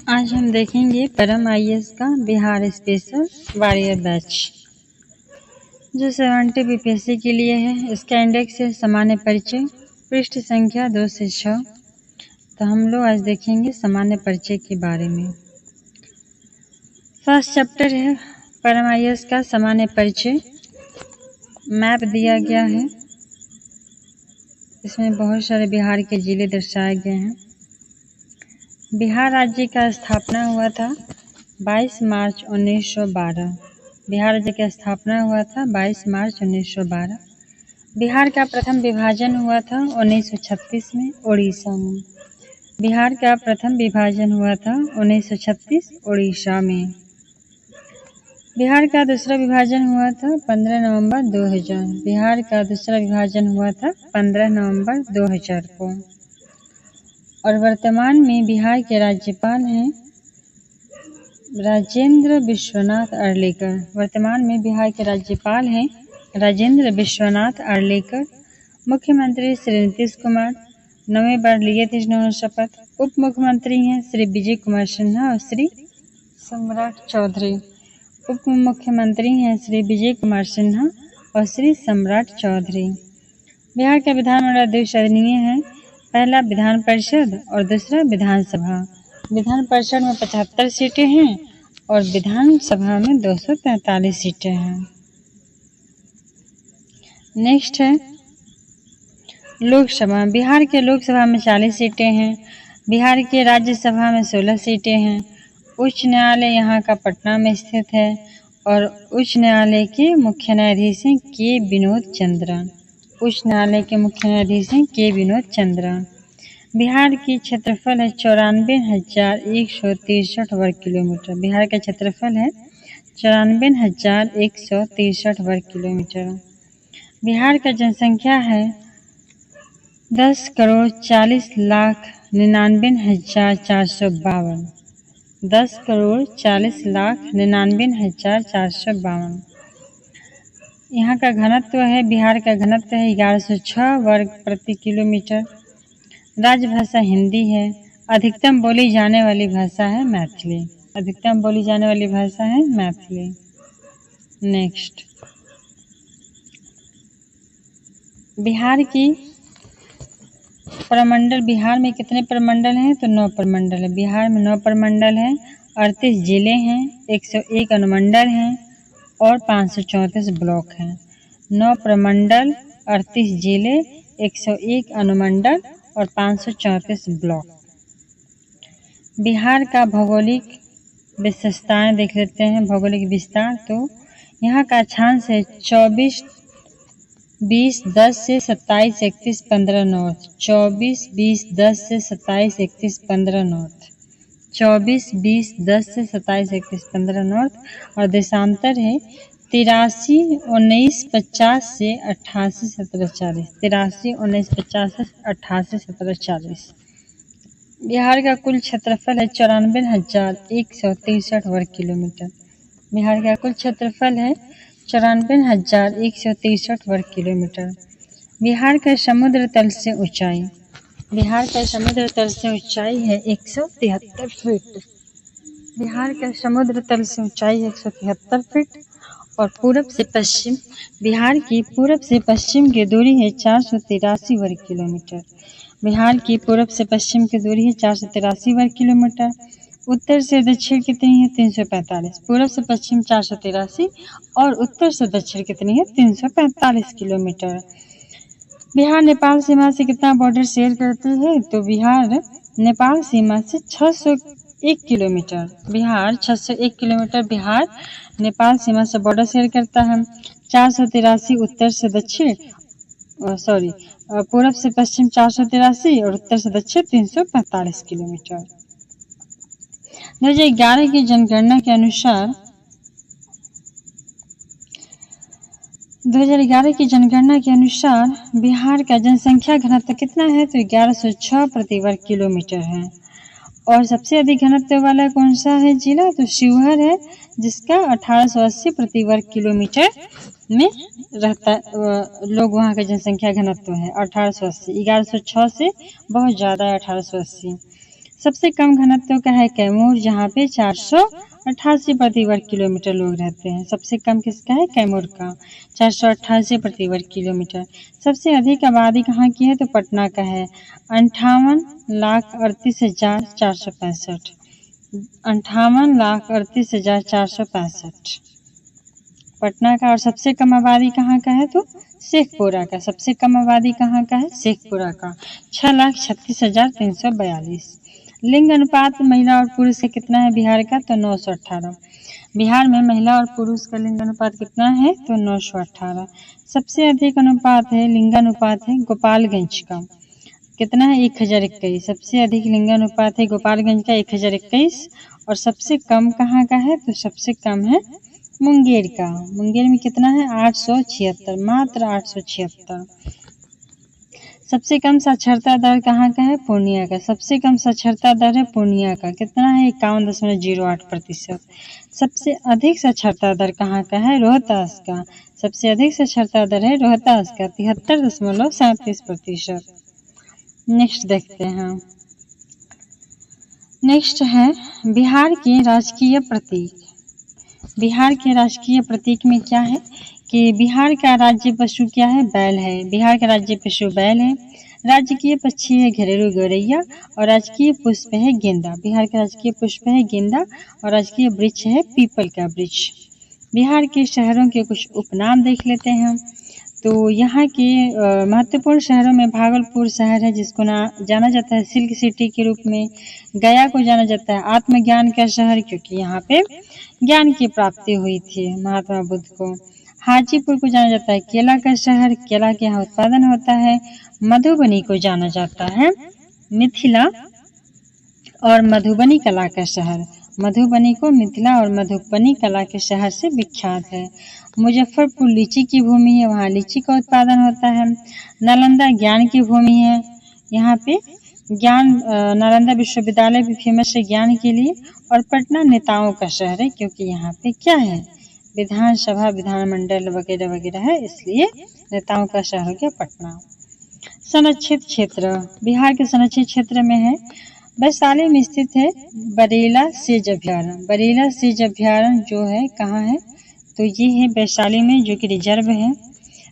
आज हम देखेंगे परम आईएएस का बिहार स्पेशल वॉरियर बैच जो 70 बीपीएससी के लिए है। इसका इंडेक्स है सामान्य परिचय, पृष्ठ संख्या 2 से 6। तो हम लोग आज देखेंगे सामान्य परिचय के बारे में। फर्स्ट चैप्टर है परम आईएएस का सामान्य परिचय। मैप दिया गया है, इसमें बहुत सारे बिहार के जिले दर्शाए गए हैं। बिहार राज्य का स्थापना हुआ था 22 मार्च 1912। बिहार राज्य की स्थापना हुआ था 22 मार्च 1912। बिहार का प्रथम विभाजन हुआ था 1936 में उड़ीसा में। बिहार का प्रथम विभाजन हुआ था 1936 उड़ीसा में। बिहार का दूसरा विभाजन हुआ था 15 नवंबर 2000। बिहार का दूसरा विभाजन हुआ था 15 नवंबर 2000 को। और वर्तमान में बिहार के राज्यपाल हैं राजेंद्र विश्वनाथ अर्लेकर। वर्तमान में बिहार के राज्यपाल हैं राजेंद्र विश्वनाथ अर्लेकर। मुख्यमंत्री श्री नीतीश कुमार 9वें बार लिए थे इन्होंने शपथ। उप मुख्यमंत्री हैं श्री विजय कुमार सिन्हा और श्री सम्राट चौधरी। उप मुख्यमंत्री हैं श्री विजय कुमार सिन्हा और श्री सम्राट चौधरी। बिहार का विधानमंडल द्विसदनीय है, पहला विधान परिषद और दूसरा विधानसभा। विधान परिषद में 75 सीटें हैं और विधानसभा में 243 सीटें हैं। नेक्स्ट है लोकसभा। बिहार के लोकसभा में 40 सीटें हैं। बिहार के राज्यसभा में 16 सीटें हैं। उच्च न्यायालय यहाँ का पटना में स्थित है और उच्च न्यायालय के मुख्य न्यायाधीश हैं के विनोद चंद्रा। उच्च न्यायालय के मुख्य न्यायाधीश हैं के विनोद चंद्रा। बिहार की क्षेत्रफल है 94,163 वर्ग किलोमीटर। बिहार का क्षेत्रफल है 94,163 वर्ग किलोमीटर। बिहार का जनसंख्या है 10,40,99,452। 10,40,99,452। यहाँ का घनत्व है, बिहार का घनत्व है 1106 वर्ग प्रति किलोमीटर। राजभाषा हिंदी है। अधिकतम बोली जाने वाली भाषा है मैथिली। अधिकतम बोली जाने वाली भाषा है मैथिली। नेक्स्ट बिहार की प्रमंडल। बिहार में कितने प्रमंडल हैं? तो 9 प्रमंडल है। बिहार में 9 प्रमंडल हैं, 38 जिले हैं, 101 अनुमंडल हैं और 534 ब्लॉक हैं। 9 प्रमंडल, 38 जिले, 101 अनुमंडल और 534 ब्लॉक। बिहार का भौगोलिक विशेषताएं देख लेते हैं। भौगोलिक विस्तार तो यहाँ का अक्षांश है 24-20-10 से 27-31-15 नॉर्थ। 24-20-10 से 27-31-15 नॉर्थ। 24-20-10 से 27-31-15 नॉर्थ। और देशांतर है 83-19-50 से 88-17-40। 83-19-50 से 88-17-40। बिहार का कुल क्षेत्रफल है 94,163 वर्ग किलोमीटर। बिहार का कुल क्षेत्रफल है 94,163 वर्ग किलोमीटर। बिहार का समुद्र तल से ऊंचाई। बिहार का समुद्र तल से ऊंचाई है 173 फीट। बिहार का समुद्र तल से ऊंचाई 173 फीट। और पूरब से पश्चिम, बिहार की पूरब से पश्चिम की दूरी है 483 वर्ग किलोमीटर। बिहार की पूरब से पश्चिम की दूरी है 483 वर्ग किलोमीटर। उत्तर से दक्षिण कितनी है? 345। पूरब से पश्चिम 483 और उत्तर से दक्षिण कितनी है? 345 किलोमीटर। बिहार नेपाल सीमा से कितना बॉर्डर शेयर करती है? तो बिहार नेपाल सीमा से 601 किलोमीटर। बिहार 601 किलोमीटर बिहार नेपाल सीमा से बॉर्डर शेयर करता है। 483 उत्तर से दक्षिण पूरब से पश्चिम 483 और उत्तर से दक्षिण 345 किलोमीटर। 2011 की जनगणना के अनुसार 2011 की जनगणना के अनुसार बिहार का जनसंख्या घनत्व कितना है? तो 1106 प्रति वर्ग किलोमीटर है। और सबसे अधिक घनत्व वाला कौन सा है जिला? तो शिवहर है, जिसका 1880 प्रति वर्ग किलोमीटर में रहता लोग वहाँ का जनसंख्या घनत्व है 1880। 1106 से बहुत ज़्यादा है 1880। सबसे कम घनत्व का है कैमूर, जहाँ पे 488 प्रति वर्ग किलोमीटर लोग रहते हैं। सबसे कम किसका है? कैमूर का, 488 प्रति वर्ग किलोमीटर। सबसे अधिक आबादी कहाँ की है? तो पटना का है, 58,38,465। 58,38,465 पटना का। और सबसे कम आबादी कहाँ का है? तो शेखपुरा का। सबसे कम आबादी कहाँ का है? शेखपुरा का, 6,36,342। लिंग अनुपात महिला और पुरुष का कितना है बिहार का? तो 918। बिहार में महिला और पुरुष का लिंग अनुपात कितना है? तो 918। सबसे अधिक अनुपात है, लिंगानुपात है गोपालगंज का, कितना है? 1021। सबसे अधिक लिंगानुपात है गोपालगंज का, 1021। और सबसे कम कहाँ का है? तो सबसे कम है मुंगेर का। मुंगेर में कितना है? 876, मात्र 876। सबसे कम साक्षरता दर कहाँ का है? पूर्णिया का। सबसे कम साक्षरता दर है पूर्णिया का, कितना है? 51.08%। सबसे अधिक साक्षरता दर कहाँ का है? रोहतास का। सबसे अधिक साक्षरता दर है रोहतास का, 73.37%। नेक्स्ट देखते हैं। नेक्स्ट है बिहार के राजकीय प्रतीक। बिहार के राजकीय प्रतीक में क्या है कि बिहार का राज्य पशु क्या है? बैल है। बिहार का राज्य पशु बैल है। राजकीय पक्षी है घरेलू गौरैया। और राजकीय पुष्प है गेंदा। बिहार का राजकीय पुष्प है गेंदा। और राजकीय वृक्ष है पीपल का वृक्ष। बिहार के शहरों के कुछ उपनाम देख लेते हैं। तो यहाँ के महत्वपूर्ण शहरों में भागलपुर शहर है, जिसको जाना जाता है सिल्क सिटी के रूप में। गया को जाना जाता है आत्मज्ञान का शहर, क्योंकि यहाँ पे ज्ञान की प्राप्ति हुई थी महात्मा बुद्ध को। हाजीपुर को जाना जाता है केला का शहर, केला के यहाँ उत्पादन होता है। मधुबनी को जाना जाता है मिथिला और मधुबनी कला का शहर। मधुबनी को मिथिला और मधुबनी कला के शहर से विख्यात है। मुजफ्फरपुर लीची की भूमि है, वहाँ लीची का उत्पादन होता है। नालंदा ज्ञान की भूमि है, यहाँ पे ज्ञान नालंदा विश्वविद्यालय भी फेमस है ज्ञान के लिए। और पटना नेताओं का शहर है, क्योंकि यहाँ पे क्या है? विधानसभा विधानमंडल वगैरह वगैरह है, इसलिए नेताओं का शहर हो गया पटना। संरक्षित क्षेत्र, बिहार के संरक्षित क्षेत्र में है वैशाली में स्थित है बरेला सेज अभ्यारण्य। बरेला सेज अभ्यारण्य जो है कहाँ है? तो ये है वैशाली में, जो कि रिजर्व है।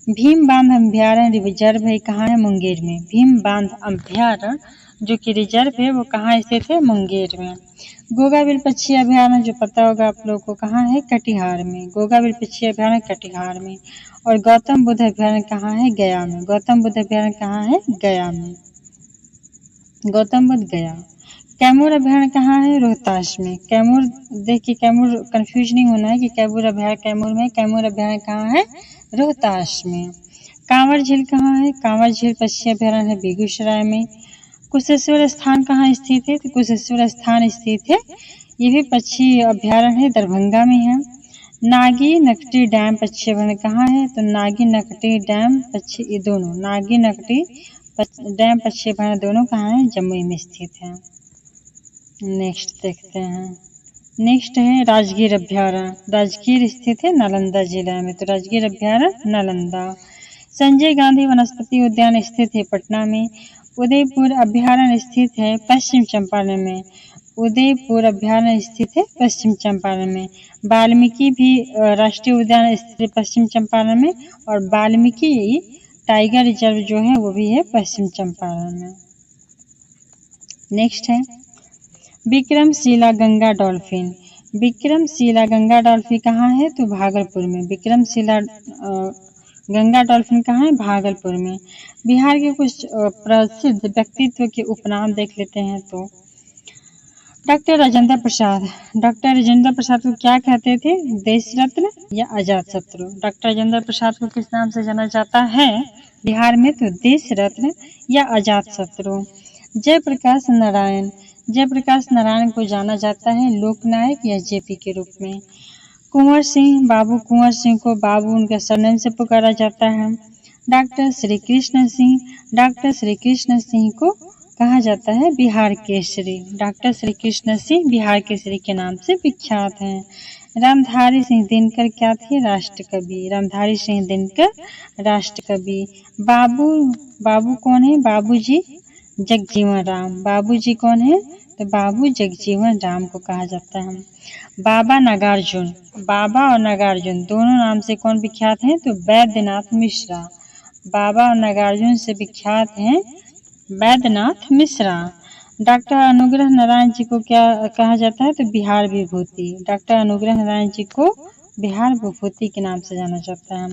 भीम बांध अभ्यारण्य रिजर्व है, कहाँ है? मुंगेर में। भीम बांध अभ्यारण्य जो कि रिजर्व है वो कहाँ स्थित है? मुंगेर में। गोगाबिल पक्षी अभ्यारण्य जो पता होगा आप लोगों को, कहाँ है? कटिहार में। गोगाबिल पक्षी अभ्यारण्य कटिहार में। और गौतम बुद्ध अभ्यारण्य कहाँ है? गया में। गौतम बुद्ध अभ्यारण्य कहाँ है? गया में। गौतम बुद्ध गया। कैमूर अभ्यारण्य कहाँ है? रोहतास में। कैमूर देखिए, कैमूर कंफ्यूज नहीं होना है कि कैमूर अभ्यारण्य कैमूर में। कैमूर अभ्यारण्य कहाँ है? रोहतास में। कांवर झील कहाँ है? कांवर झील पक्षी अभ्यारण्य है बेगूसराय में। कुशेश्वर स्थान कहाँ स्थित है? तो कुशेश्वर स्थान स्थित है, ये भी पक्षी अभ्यारण्य है, दरभंगा में है। नागी नकटी डैम पक्षी अभ्यारण्य कहाँ है? तो नागी नकटी डैम पक्षी, ये दोनों नागी नकटी डैम पक्षी अभ्यारण्य दोनों कहाँ है? जमुई में स्थित है। नेक्स्ट देखते हैं। नेक्स्ट है राजगीर अभ्यारण्य। राजगीर स्थित है नालंदा जिला में, तो राजगीर अभ्यारण्य नालंदा। संजय गांधी वनस्पति उद्यान स्थित है पटना में। उदयपुर अभ्यारण्य स्थित है पश्चिम चंपारण में। उदयपुर अभ्यारण्य स्थित है पश्चिम चंपारण में। वाल्मीकि भी राष्ट्रीय उद्यान स्थित है पश्चिम चंपारण में। और वाल्मीकि टाइगर रिजर्व जो है वो भी है पश्चिम चंपारण में। नेक्स्ट है विक्रमशिला गंगा डॉल्फिन। विक्रमशिला गंगा डॉल्फिन कहाँ है? तो भागलपुर में। विक्रमशिला गंगा डॉल्फिन कहाँ है? भागलपुर में। बिहार के कुछ प्रसिद्ध व्यक्तित्व के उपनाम देख लेते हैं। तो डॉक्टर राजेंद्र प्रसाद। डॉक्टर राजेंद्र प्रसाद को क्या कहते थे? देश रत्न या अजात शत्रु। डॉक्टर राजेंद्र प्रसाद को किस नाम से जाना जाता है बिहार में? तो देश रत्न या अजात शत्रु। जयप्रकाश नारायण। जयप्रकाश नारायण को जाना जाता है लोकनायक या जेपी के रूप में। कुंवर सिंह, बाबू कुंवर सिंह को बाबू उनके सरनेम से पुकारा जाता है। डॉक्टर श्री कृष्ण सिंह। डॉक्टर श्री कृष्ण सिंह को कहा जाता है बिहार केसरी। डॉक्टर श्री कृष्ण सिंह बिहार केसरी के नाम से विख्यात हैं। रामधारी सिंह दिनकर क्या थे? राष्ट्र कवि। रामधारी सिंह दिनकर राष्ट्र कवि। बाबू, बाबू कौन है? बाबूजी जगजीवन राम। बाबूजी कौन है? तो बाबू जगजीवन राम को कहा जाता है। बाबा नागार्जुन, बाबा और नागार्जुन दोनों नाम से कौन विख्यात हैं? तो वैद्यनाथ मिश्रा। बाबा और नागार्जुन से विख्यात हैं वैद्यनाथ मिश्रा। डॉक्टर अनुग्रह नारायण जी को क्या कहा जाता है? तो बिहार विभूति। डॉक्टर अनुग्रह नारायण जी को बिहार विभूति के नाम से जाना जाता है।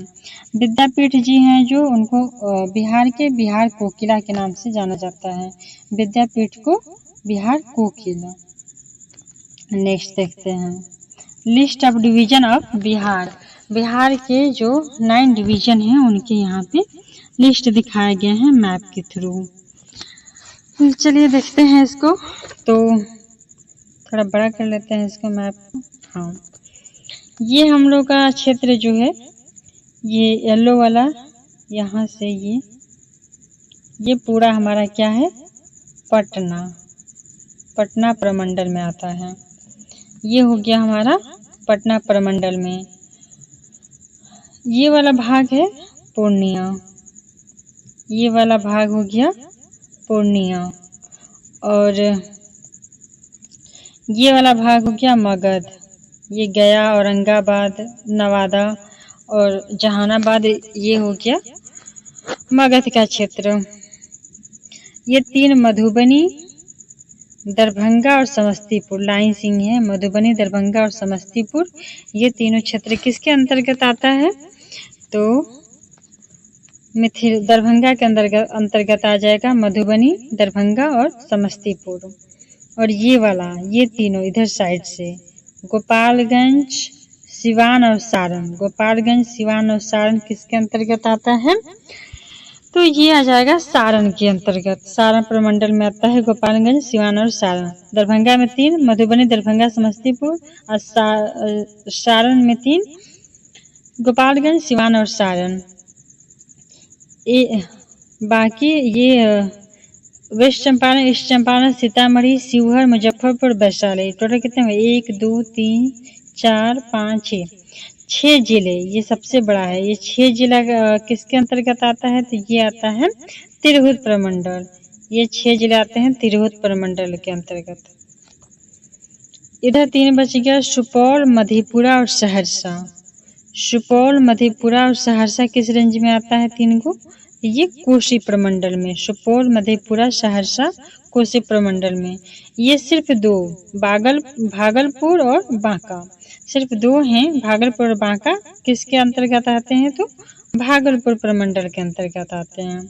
विद्यापीठ जी हैं जो, उनको बिहार के बिहार कोकिला के नाम से जाना जाता है। विद्यापीठ को बिहार कोकिला। नेक्स्ट देखते हैं list of division of Bihar. Bihar के जो 9 डिवीजन हैं उनके यहाँ पे लिस्ट दिखाए गए हैं मैप के थ्रू। चलिए देखते हैं इसको, तो थोड़ा बड़ा कर लेते हैं इसको मैप को। हाँ, ये हम लोग का क्षेत्र जो है, ये येलो वाला यहाँ से ये पूरा हमारा क्या है? पटना, पटना प्रमंडल में आता है। ये हो गया हमारा पटना प्रमंडल में। ये वाला भाग है पूर्णिया, ये वाला भाग हो गया पूर्णिया, और ये वाला भाग हो गया मगध। ये गया, औरंगाबाद, नवादा और जहानाबाद, ये हो गया मगध का क्षेत्र। ये 3 मधुबनी, दरभंगा और समस्तीपुर लाइन सिंह है। मधुबनी, दरभंगा और समस्तीपुर, ये तीनों क्षेत्र किसके अंतर्गत आता है? तो मिथिल दरभंगा के अंतर्गत आ जाएगा मधुबनी, दरभंगा और समस्तीपुर। और ये वाला, ये तीनों इधर साइड से गोपालगंज, सिवान और सारण। गोपालगंज, सिवान और सारण किसके अंतर्गत आता है? तो ये आ जाएगा सारण के अंतर्गत। सारण प्रमंडल में आता है गोपालगंज, सिवान और सारण। दरभंगा में 3, मधुबनी, दरभंगा, समस्तीपुर, और सारण में 3, गोपालगंज, सिवान और सारण। बाकी ये west Champaran, east Champaran, Sitamarhi, Sheohar, Muzaffarpur, Vaishali, total कितने हुए? 1 2 3 4 5 6, 6 जिले। ये सबसे बड़ा है। ये 6 जिला किसके अंतर्गत आता है? तो ये आता है तिरहुत प्रमंडल। ये 6 जिले आते हैं तिरहुत प्रमंडल के अंतर्गत। इधर 3 बच गया, सुपौल, मधेपुरा और सहरसा। सुपौल, मधेपुरा और सहरसा किस रेंज में आता है? 3 को ये कोसी प्रमंडल में। सुपौल, मधेपुरा, सहरसा कोसी प्रमंडल में। ये सिर्फ 2, भागलपुर और बांका, सिर्फ 2 हैं। भागलपुर और बांका किसके अंतर्गत आते हैं? तो भागलपुर प्रमंडल के अंतर्गत आते हैं।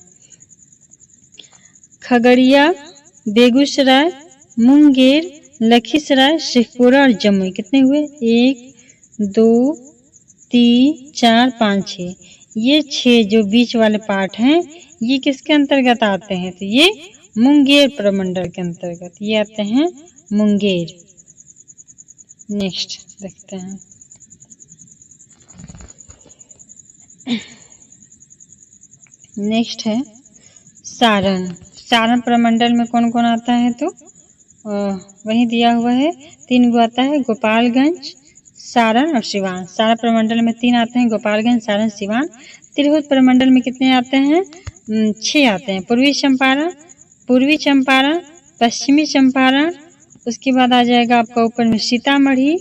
खगड़िया, बेगूसराय, मुंगेर, लखीसराय, शेखपुरा और जमुई कितने हुए? 1 2 3 4 5 6। ये 6 जो बीच वाले पार्ट हैं, ये किसके अंतर्गत आते हैं? तो ये मुंगेर प्रमंडल के अंतर्गत ये आते हैं, मुंगेर। नेक्स्ट देखते हैं नेक्स्ट है सारण। सारण प्रमंडल में कौन कौन आता है? तो वही दिया हुआ है, 3 गो आता है, गोपालगंज, सारण और सिवान। सारण प्रमंडल में 3 आते हैं, गोपालगंज, सारण, सिवान। तिरहुत प्रमंडल में कितने आते हैं? 6 आते हैं। पूर्वी चंपारण, पश्चिमी चंपारण, उसके बाद आ जाएगा आपका ऊपर में सीतामढ़ी,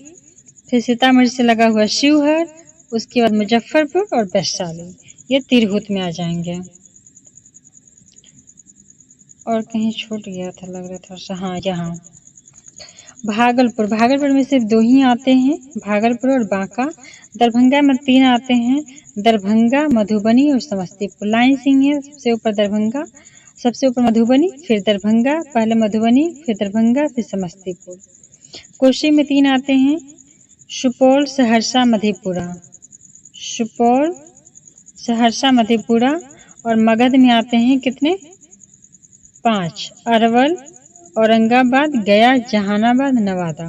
फिर सीतामढ़ी से लगा हुआ शिवहर, उसके बाद मुजफ्फरपुर और वैशाली, ये तिरहुत में आ जाएंगे। और कहीं छूट गया था लग रहा था। हाँ, यहाँ भागलपुर। भागलपुर में सिर्फ 2 ही आते हैं, भागलपुर और बांका। दरभंगा में 3 आते हैं, दरभंगा, मधुबनी और समस्तीपुर। लाइन सिंह है, सबसे ऊपर दरभंगा, सबसे ऊपर मधुबनी, फिर दरभंगा, पहले मधुबनी, फिर दरभंगा, फिर समस्तीपुर। कोशी में 3 आते हैं, सुपौल, सहरसा, मधेपुरा। सुपौल, सहरसा, मधेपुरा। और मगध में आते हैं कितने? 5, अरवल, औरंगाबाद, गया, जहानाबाद, नवादा।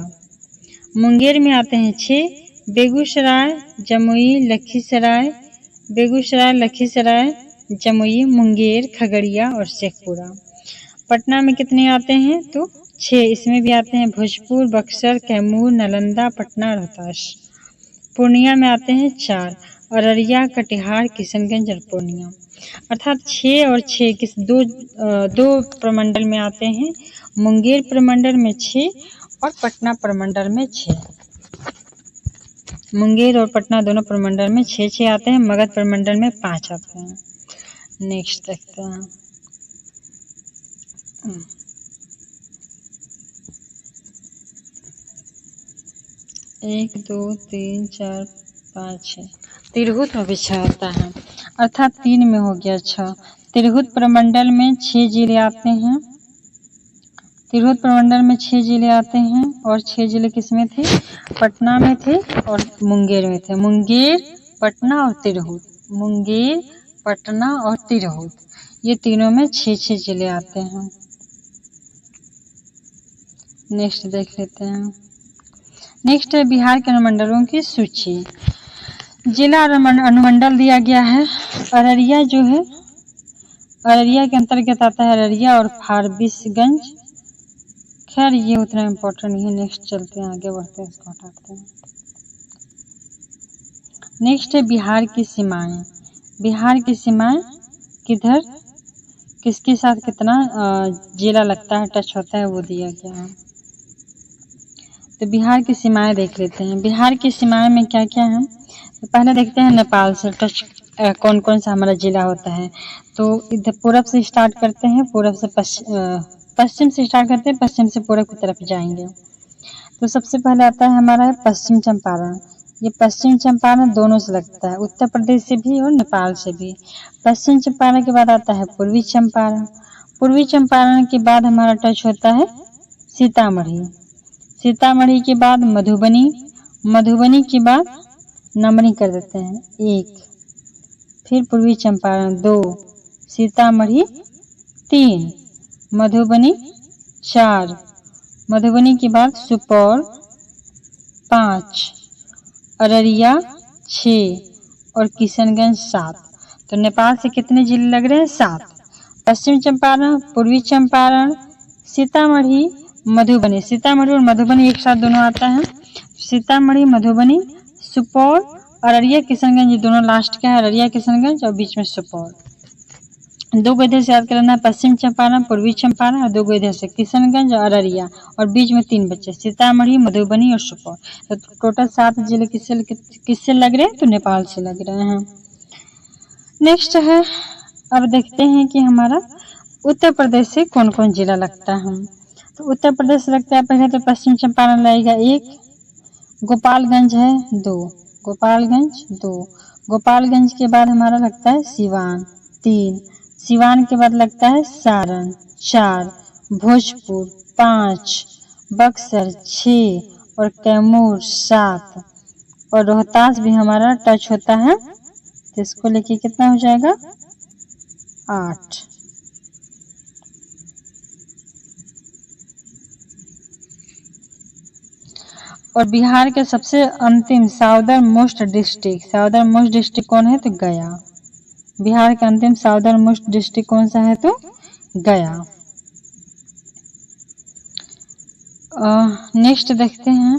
मुंगेर में आते हैं 6, बेगूसराय, जमुई, लखीसराय, बेगूसराय, लखीसराय, जमुई, मुंगेर, खगड़िया और शेखपुरा। पटना में कितने आते हैं? तो 6, इसमें भी आते हैं भोजपुर, बक्सर, कैमूर, नालंदा, पटना, रोहतास। पूर्णिया में आते हैं 4, अररिया, कटिहार, किशनगंज और पूर्णिया। अर्थात 6 और 6 किस दो प्रमंडल में आते हैं। मुंगेर प्रमंडल में 6 और पटना प्रमंडल में 6। मुंगेर और पटना दोनों प्रमंडल में 6 आते हैं। मगध प्रमंडल में 5 आते हैं। नेक्स्ट देखते हैं। 1 2 3 4 5 6 तिरहुत में भी 6 आता है, अर्थात 3 में हो गया 6। तिरहुत प्रमंडल में 6 जिले आते हैं। तिरहुत प्रमंडल में 6 जिले आते हैं और 6 जिले किसमें थे? पटना में थे और मुंगेर में थे। मुंगेर, पटना और तिरहुत। मुंगेर, पटना और तिरहुत, ये तीनों में 6 जिले आते हैं। नेक्स्ट देख लेते हैं। नेक्स्ट है बिहार के अनुमंडलों की सूची। जिला अनुमंडल दिया गया है। अररिया जो है, अररिया के अंतर्गत आता है अररिया और फारबिसगंज। खैर ये उतना इम्पोर्टेंट नहीं है। नेक्स्ट चलते हैं, आगे बढ़ते हैं, इसको हटाते हैं। नेक्स्ट है बिहार की सीमाएं। बिहार की सीमाएं किधर किसके साथ कितना जिला लगता है, टच होता है, वो दिया गया है। तो बिहार की सीमाएं देख लेते हैं। बिहार की सीमाएं में क्या क्या है, तो पहले देखते हैं नेपाल से टच कौन कौन सा हमारा जिला होता है। तो इधर पूरब से स्टार्ट करते हैं, पूरब से पश्चिम से स्टार्ट करते हैं, पश्चिम से पूरब की तरफ जाएंगे। तो सबसे पहले आता है हमारा पश्चिम चंपारण। ये पश्चिम चंपारण दोनों से लगता है, उत्तर प्रदेश से भी और नेपाल से भी। पश्चिम चंपारण के बाद आता है पूर्वी चंपारण। पूर्वी चंपारण के बाद हमारा टच होता है सीतामढ़ी। सीतामढ़ी के बाद मधुबनी। मधुबनी के बाद नंबरिंग कर देते हैं 1, फिर पूर्वी चंपारण 2, सीतामढ़ी 3, मधुबनी 4, मधुबनी के बाद सुपौल 5, अररिया 6 और किशनगंज 7। तो नेपाल से कितने जिले लग रहे हैं? 7। पश्चिम चंपारण, पूर्वी चंपारण, सीतामढ़ी, मधुबनी। सीतामढ़ी और मधुबनी एक साथ दोनों आता है। सीतामढ़ी, मधुबनी, सुपौल, अररिया, किशनगंज, ये दोनों लास्ट का है, अररिया किशनगंज, और बीच में सुपौल। 2 को इधर से याद कर लेना, पश्चिम चंपारण, पूर्वी चंपारण, और 2 को इधर से किशनगंज और अररिया, और बीच में 3 बच्चे सीतामढ़ी, मधुबनी और सुपौल। तो टोटल 7 जिले किससे लग रहे हैं? तो नेपाल से लग रहे हैं। नेक्स्ट है, अब देखते हैं कि हमारा उत्तर प्रदेश से कौन कौन जिला लगता है। तो उत्तर प्रदेश लगता है पहले तो पश्चिम चंपारण लगेगा 1, गोपालगंज है 2, गोपालगंज 2, गोपालगंज के बाद हमारा लगता है सिवान 3, सिवान के बाद लगता है सारण 4, भोजपुर 5, बक्सर 6 और कैमूर 7 और रोहतास भी हमारा टच होता है। तो इसको लेके कितना हो जाएगा? 8। और बिहार के सबसे अंतिम साउदर्न मोस्ट डिस्ट्रिक्ट कौन है? तो गया। बिहार का अंतिम साउदर्न मोस्ट डिस्ट्रिक्ट कौन सा है? तो गया। नेक्स्ट देखते हैं।